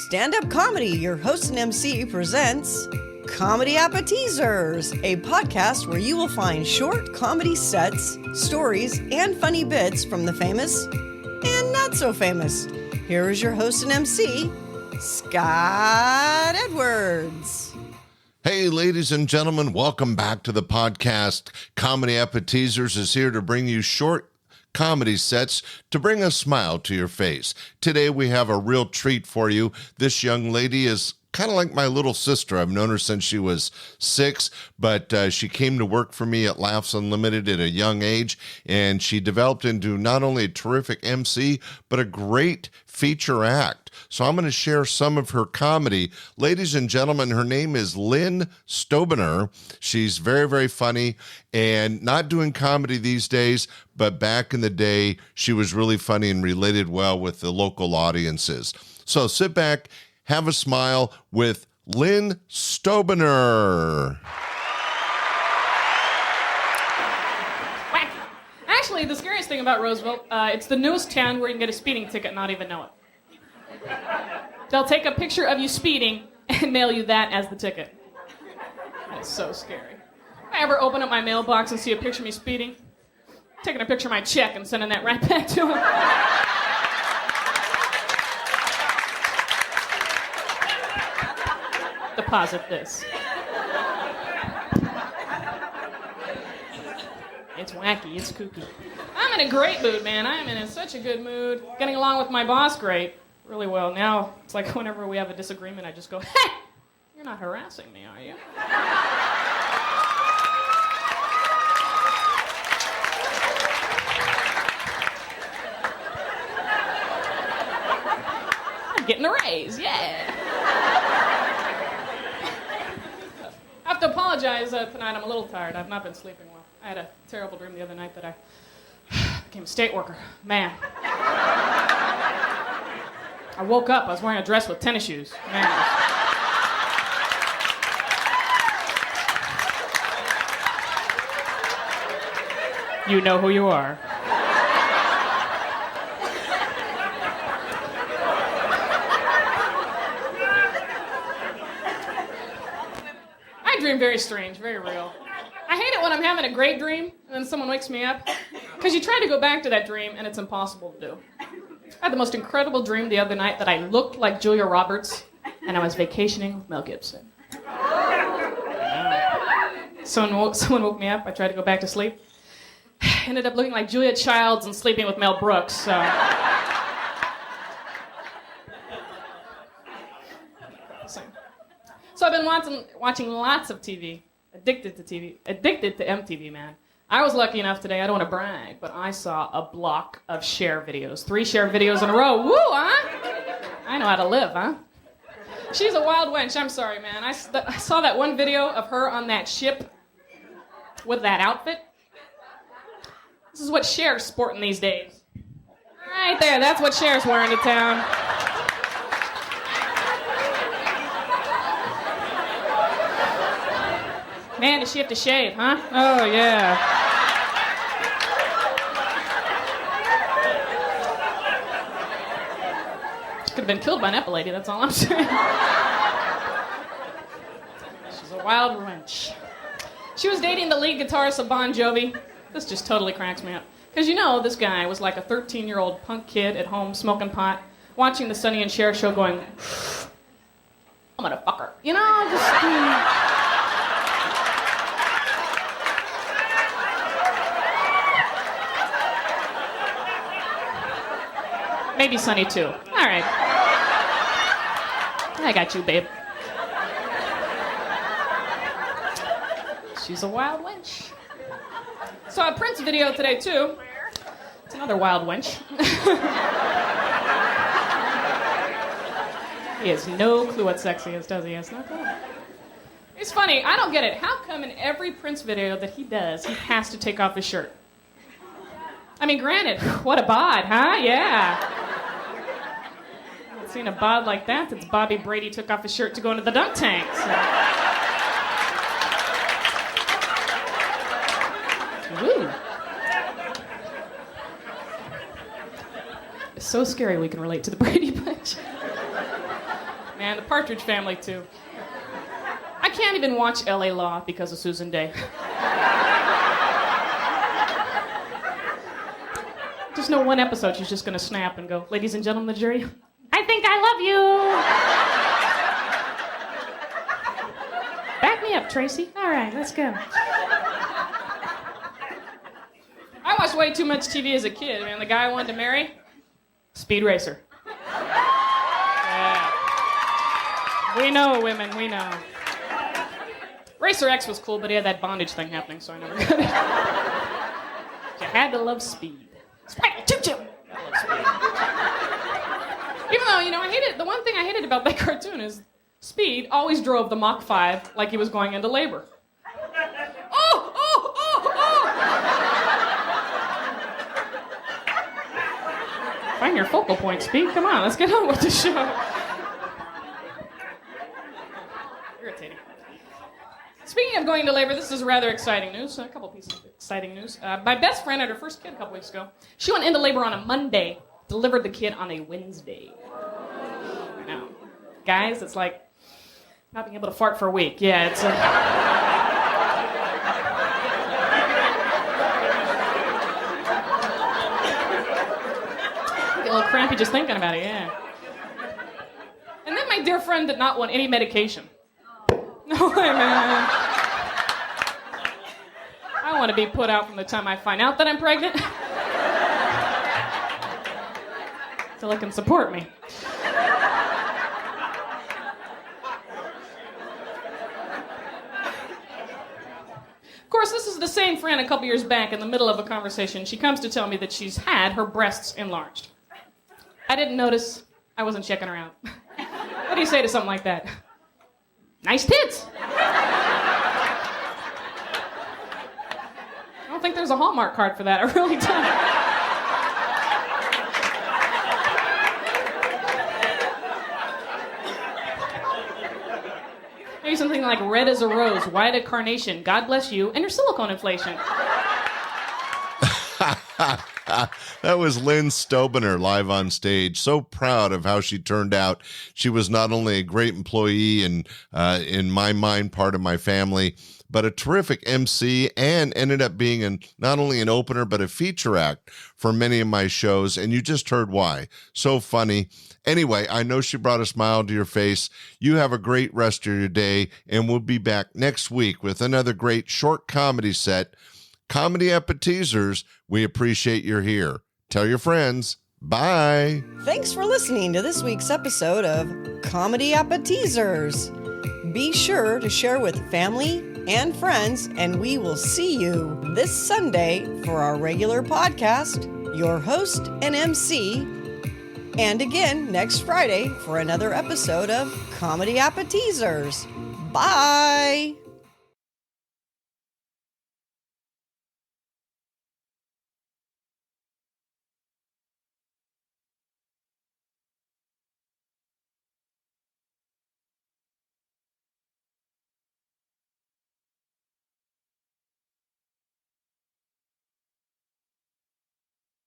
Standup Comedy, your host and MC, presents Comedy Appetizers, a podcast where you will find short comedy sets, stories, and funny bits from the famous and not so famous. Here is your host and MC, Scott Edwards. Hey, ladies and gentlemen, welcome back to the podcast. Comedy Appetizers is here to bring you short comedy sets to bring a smile to your face. Today we have a real treat for you. This young lady is kind of like my little sister. I've known her since she was 6, but she came to work for me at Laughs Unlimited at a young age, and she developed into not only a terrific MC, but a great feature act. So I'm going to share some of her comedy. Ladies and gentlemen, her name is Lynn Stobener. She's very, very funny and not doing comedy these days, but back in the day, she was really funny and related well with the local audiences. So sit back, have a smile with Lynn Stobener. Actually, the scariest thing about Roseville, it's the newest town where you can get a speeding ticket and not even know it. They'll take a picture of you speeding and mail you that as the ticket. That is so scary. If I ever open up my mailbox and see a picture of me speeding, taking a picture of my check and sending that right back to him. Deposit this. It's wacky, it's kooky. I'm in a great mood, man. I'm in such a good mood. Getting along with my boss great, really well. Now, it's like whenever we have a disagreement, I just go, hey, you're not harassing me, are you? I'm getting a raise, yeah. I have to apologize tonight. I'm a little tired. I've not been sleeping well. I had a terrible dream the other night that I became a state worker. Man. I woke up. I was wearing a dress with tennis shoes. Man. You know who you are. I dream very strange, very real. I hate it when I'm having a great dream and then someone wakes me up, because you try to go back to that dream and it's impossible to do. I had the most incredible dream the other night that I looked like Julia Roberts and I was vacationing with Mel Gibson. Someone woke me up. I tried to go back to sleep. Ended up looking like Julia Childs and sleeping with Mel Brooks. So I've been watching lots of TV. Addicted to TV. Addicted to MTV, man. I was lucky enough today, I don't want to brag, but I saw a block of Cher videos. 3 Cher videos in a row. Woo, huh? I know how to live, huh? She's a wild wench. I'm sorry, man. I saw that one video of her on that ship with that outfit. This is what Cher's sporting these days. Right there, that's what Cher's wearing to town. Man, does she have to shave, huh? Oh, yeah. She could have been killed by an epilepsy, that's all I'm saying. She's a wild wench. She was dating the lead guitarist of Bon Jovi. This just totally cracks me up. Because you know, this guy was like a 13-year-old punk kid at home smoking pot, watching the Sonny and Cher show going, I'm gonna fuck her. You know, just... Maybe Sonny too. All right. I got you, babe. She's a wild wench. Saw a Prince video today too. It's another wild wench. He has no clue what sexy is, does he? He has no clue. It's funny, I don't get it. How come in every Prince video that he does, he has to take off his shirt? I mean, granted, what a bod, huh? Yeah. Seen a bod like that since Bobby Brady took off his shirt to go into the dunk tank. So. Woo. It's so scary we can relate to the Brady Bunch. Man, the Partridge Family, too. I can't even watch L.A. Law because of Susan Day. Just know one episode she's just gonna snap and go, ladies and gentlemen of the jury, I think I love you. Back me up, Tracy. All right, let's go. I watched way too much TV as a kid, man. The guy I wanted to marry, Speed Racer. Yeah. We know, women, we know. Racer X was cool, but he had that bondage thing happening, so I never got it. You had to love speed. Sprinkle, choo-choo! Even though, I hated, the one thing I hated about that cartoon is Speed always drove the Mach 5 like he was going into labor. Oh! Find your focal point, Speed. Come on, let's get on with the show. Irritating. Speaking of going into labor, this is rather exciting news. A couple pieces of exciting news. My best friend had her first kid a couple weeks ago. She went into labor on a Monday, delivered the kid on a Wednesday. I know. Guys, it's like not being able to fart for a week. Yeah, it's get a little crampy just thinking about it, yeah. And then my dear friend did not want any medication. No way, man. I want to be put out from the time I find out that I'm pregnant. So it can support me. Of course, this is the same friend a couple years back in the middle of a conversation. She comes to tell me that she's had her breasts enlarged. I didn't notice. I wasn't checking her out. What do you say to something like that? Nice tits. I don't think there's a Hallmark card for that. I really don't. Maybe something like red as a rose, white a carnation, God bless you, and your silicone inflation. That was Lynn Stobener live on stage. So proud of how she turned out. She was not only a great employee and, in my mind, part of my family, but a terrific MC and ended up being not only an opener, but a feature act for many of my shows. And you just heard why. So funny. Anyway, I know she brought a smile to your face. You have a great rest of your day, and we'll be back next week with another great short comedy set. Comedy Appetizers, we appreciate you're here. Tell your friends. Bye. Thanks for listening to this week's episode of Comedy Appetizers. Be sure to share with family and friends, and we will see you this Sunday for our regular podcast, your host and MC, and again next Friday for another episode of Comedy Appetizers. Bye.